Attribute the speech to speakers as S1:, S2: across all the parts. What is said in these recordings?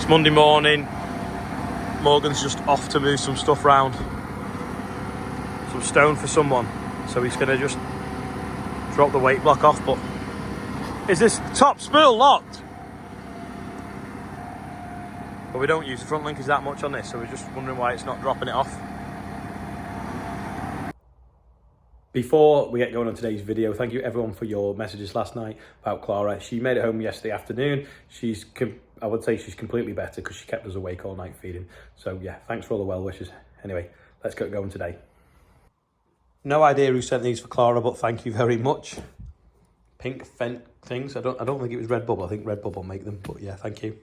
S1: Monday morning. Morgan's just off to move some stuff round. Some stone for someone. So he's going to just drop the weight block off. But is this top spool locked? But we don't use the front linkers that much on this, so we're just wondering why it's not dropping it off. Before we get going on today's video, thank you everyone for your messages last night about Clara. She made it home yesterday afternoon. I would say she's completely better because she kept us awake all night feeding. So yeah, thanks for all the well wishes. Anyway, let's get going today. No idea who sent these for Clara, but thank you very much. Pink Fent things. I don't think it was Redbubble. I think Redbubble make them, but yeah, thank you.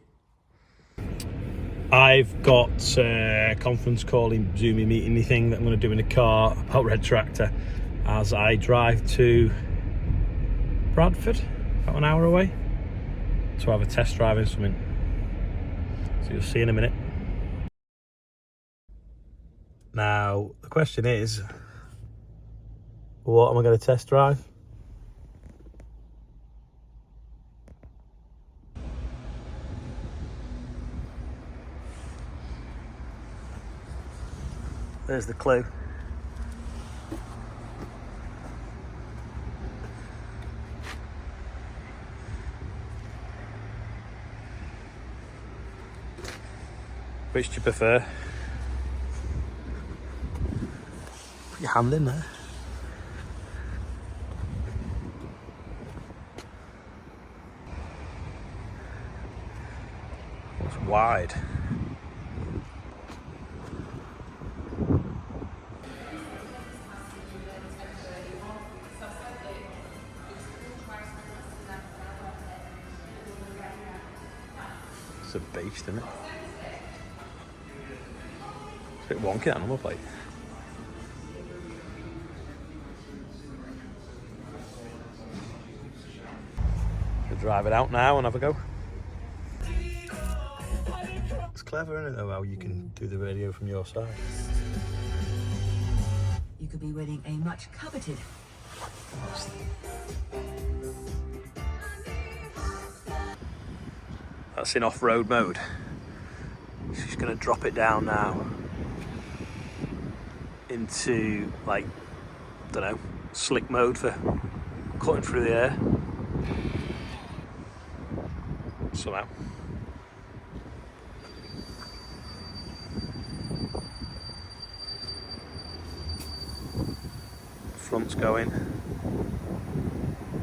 S1: I've got a conference calling Zoomy meeting thing that I'm going to do in the car about Red Tractor as I drive to Bradford, about an hour away, to have a test drive in something. So you'll see in a minute. Now, the question is, what am I going to test drive? There's the clue. Which do you prefer? Put your hand in there. It's wide. It's a beast, isn't it? It's a bit wonky, that number plate. We'll drive it out now and have a go. It's clever, isn't it, though, how you can do the radio from your side.
S2: You could be winning a much coveted.
S1: That's in off-road mode. She's going to drop it down now into, like, I don't know, slick mode for cutting through the air. Somehow. Front's going,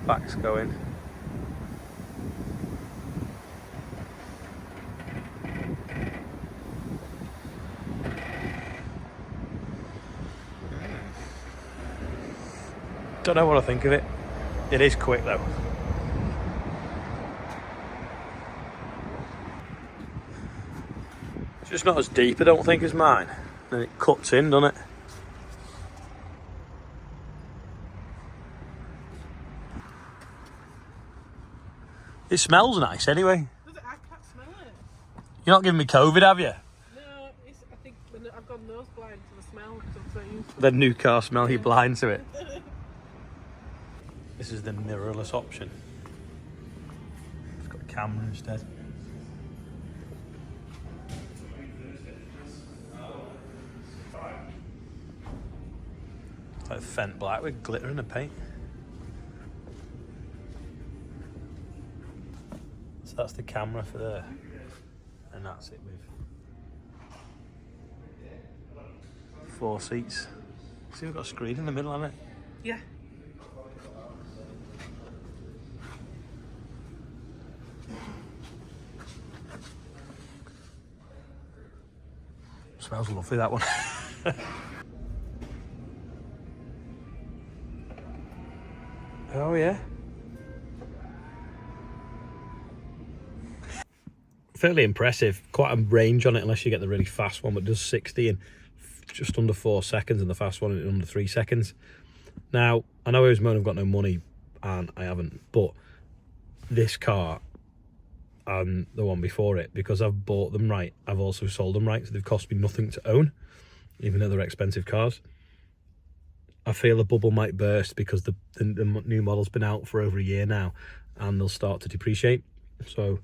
S1: back's going. Don't know what I think of it. It is quick though. It's just not as deep, I don't think, as mine. And it cuts in, doesn't it? It smells nice anyway.
S3: Does it? I can't smell it.
S1: You're not giving me COVID, have you?
S3: No, I think I've gone nose blind to the smell. So I'm so used to it.
S1: The new car smell, you're blind to it. This is the mirrorless option. It's got a camera instead. It's like Fent black with glitter in the paint. So that's the camera for there. And that's it with 4 seats. See, we've got a screen in the middle, hasn't it?
S3: Yeah.
S1: Smells lovely, that one. Oh yeah. Fairly impressive. Quite a range on it, unless you get the really fast one, but it does 60 in just under 4 seconds, and the fast one in under 3 seconds. Now, I know I was moaning I've got no money, and I haven't, but this car and the one before it, because I've bought them right, I've also sold them right, so they've cost me nothing to own, even though they're expensive cars. I feel a bubble might burst because the new model's been out for over a year now, and they'll start to depreciate. So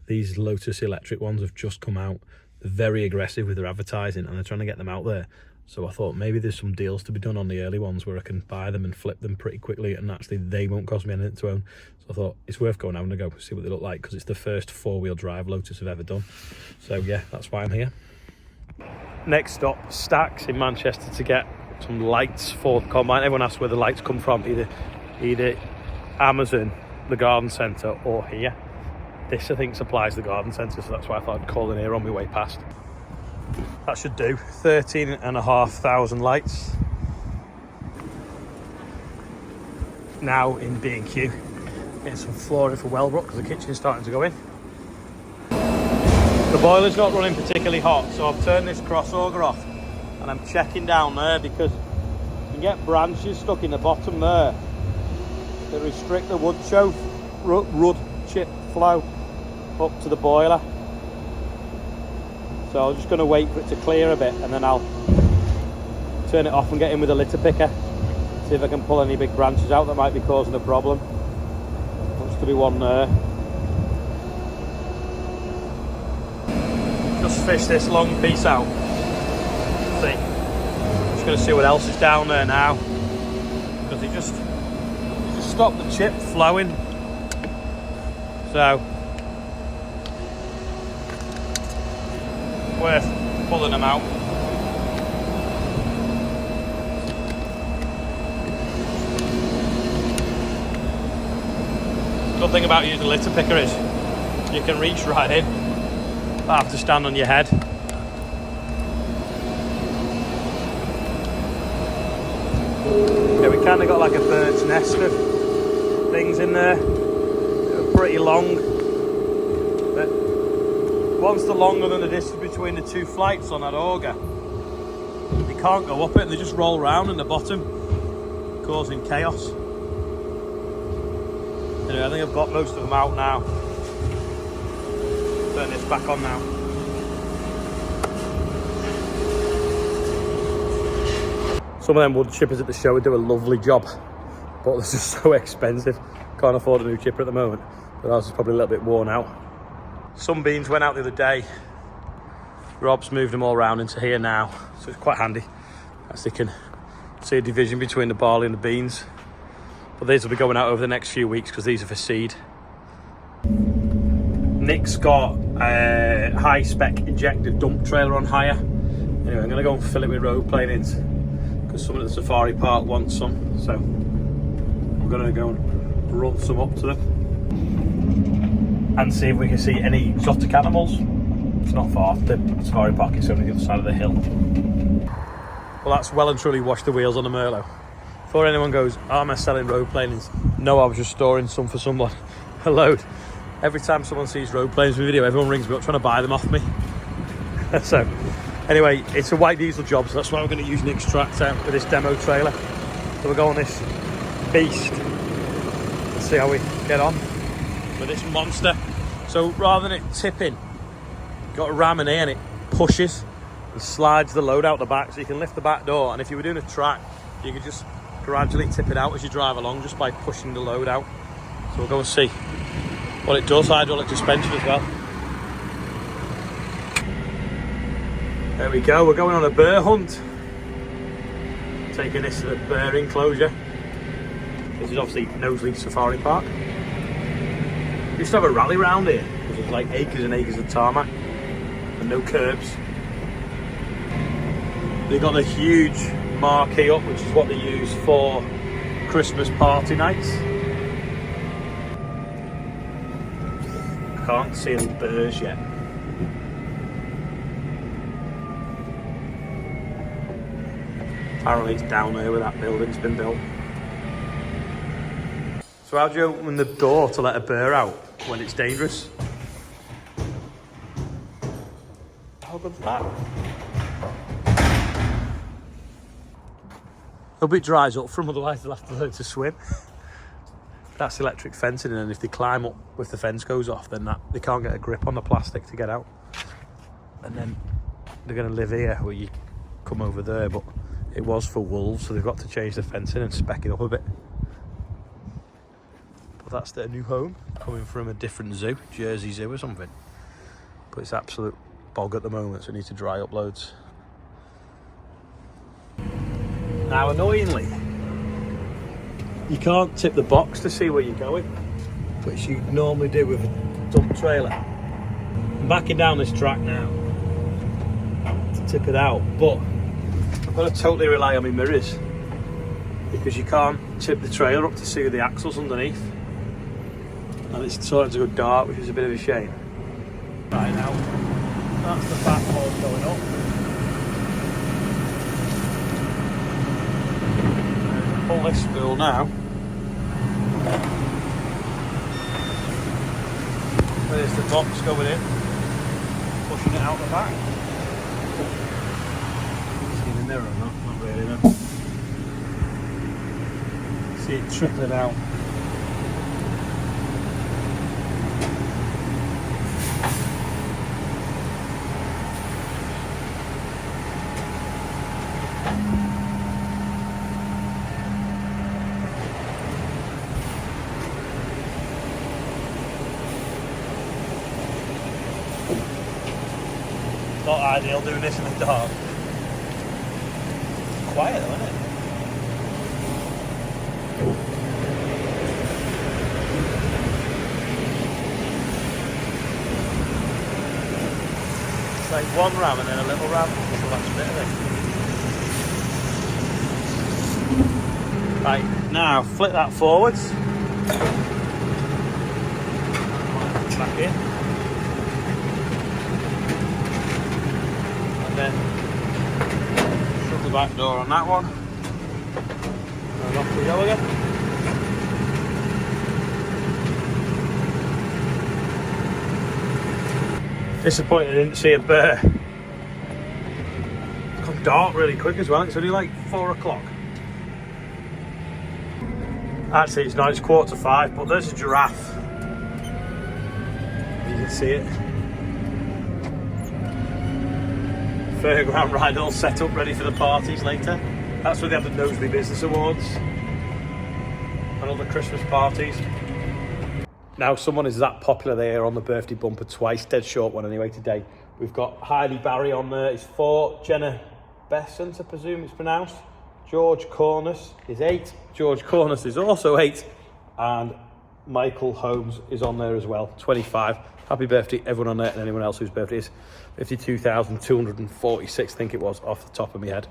S1: these Lotus electric ones have just come out. They're very aggressive with their advertising and they're trying to get them out there. So I thought maybe there's some deals to be done on the early ones where I can buy them and flip them pretty quickly, and actually they won't cost me anything to own. So I thought it's worth going out and go see what they look like, because it's the first 4-wheel drive Lotus I've ever done. So yeah, that's why I'm here. Next stop, Stacks in Manchester, to get some lights for the combine. Everyone asks where the lights come from, either Amazon, the garden centre, or here. This I think supplies the garden centre, so that's why I thought I'd call in here on my way past. That should do. 13,500 lights. Now in B&Q, getting some flooring for Wellbrook because the kitchen's starting to go in. The boiler's not running particularly hot, so I've turned this crossover off and I'm checking down there because you can get branches stuck in the bottom there that restrict the wood chip flow up to the boiler. So I'm just going to wait for it to clear a bit and then I'll turn it off and get in with a litter picker, see if I can pull any big branches out that might be causing a problem. Looks to be one there. Just fish this long piece out. See, just going to see what else is down there now, because it just stopped the chip flowing. So worth pulling them out. Good thing about using a litter picker is you can reach right in. You have to stand on your head. Yeah, we kind of got like a bird's nest of things in there. They're pretty long, but once they're longer than the distance between the two flights on that auger, they can't go up it and they just roll round in the bottom, causing chaos. Anyway, I think I've got most of them out now. Turn this back on now. Some of them wood chippers at the show would do a lovely job, but they're just so expensive. Can't afford a new chipper at the moment, but ours is probably a little bit worn out. Some beans went out the other day. Rob's moved them all around into here now, so it's quite handy, as they can see a division between the barley and the beans. But these will be going out over the next few weeks because these are for seed. Nick's got a high-spec injected dump trailer on hire. Anyway, I'm going to go and fill it with road planings because someone at the safari park wants some. So I'm going to go and run some up to them and see if we can see any exotic animals. It's not far. The safari park is only the other side of the hill. Well, that's well and truly washed the wheels on the Merlot. Before anyone goes, oh, am I selling road planings? No, I was just storing some for someone. A load. Every time someone sees road planes in the video, everyone rings me up trying to buy them off me. So, anyway, it's a white diesel job, so that's why we're going to use Nick's tractor with this demo trailer. So we'll go on this beast and see how we get on with this monster. So rather than it tipping, you've got a ram in here and it pushes and slides the load out the back, so you can lift the back door, and if you were doing a track, you could just gradually tip it out as you drive along just by pushing the load out. So we'll go and see what it does. Hydraulic suspension as well. There we go, we're going on a bear hunt. Taking this to the bear enclosure. This is obviously Knowsley Safari Park. We used to have a rally round here, because there's like acres and acres of tarmac and no curbs. They've got a huge marquee up, which is what they use for Christmas party nights. Can't see any birds yet. Apparently it's down there where that building's been built. So how do you open the door to let a bear out when it's dangerous? How good's that? Hope it dries up from, otherwise they'll have to learn to swim. That's electric fencing, and if they climb up, if the fence goes off, then they can't get a grip on the plastic to get out. And then they're going to live here where you come over there, but it was for wolves, so they've got to change the fencing and spec it up a bit. but that's their new home, coming from a different zoo, Jersey Zoo or something. But it's absolute bog at the moment, so it needs to dry up loads. Now, annoyingly, you can't tip the box to see where you're going, which you normally do with a dump trailer. I'm backing down this track now to tip it out, but I've got to totally rely on my mirrors, because you can't tip the trailer up to see the axles underneath, and it's starting to go dark, which is a bit of a shame. Right, now that's the back hole going up. Pull this spool now. There's the box going in, pushing it out the back. See the mirror or not? Not really, no. See it trickling out. Not ideal doing this in the dark. Quiet though, isn't it? It's like one ram and then a little ram, so that's a bit of it. Right, now flip that forwards. Back in. Then shut the back door on that one, and off we go again. Disappointed I didn't see a bear. It's gone dark really quick as well. It's only like 4 o'clock. Actually it's not, it's 4:45, but there's a giraffe. You can see it. Fairground ride all set up, ready for the parties later. That's where they have the Noseby Business Awards and all the Christmas parties. Now, someone is that popular they are on the birthday bumper twice, dead short one anyway today. We've got Heidi Barry on there, it's 4, Jenna Besant, I presume it's pronounced. George Cornus is 8, George Cornus is also 8, and Michael Holmes is on there as well, 25. Happy birthday everyone on there, and anyone else whose birthday is 52,246, I think it was, off the top of my head.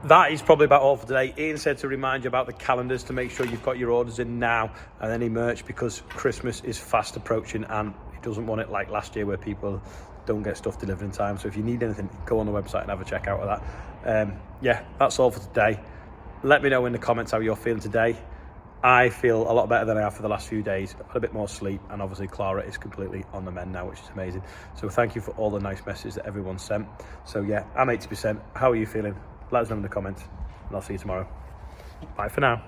S1: That is probably about all for today. Ian said to remind you about the calendars, to make sure you've got your orders in now and any merch, because Christmas is fast approaching and he doesn't want it like last year where people don't get stuff delivered in time. So if you need anything, go on the website and have a check out of that. Yeah, that's all for today. Let me know in the comments how you're feeling today. I feel a lot better than I have for the last few days. I've had a bit more sleep, and obviously Clara is completely on the mend now, which is amazing. So thank you for all the nice messages that everyone sent. So yeah, I'm 80%. How are you feeling? Let us know in the comments, and I'll see you tomorrow. Bye for now.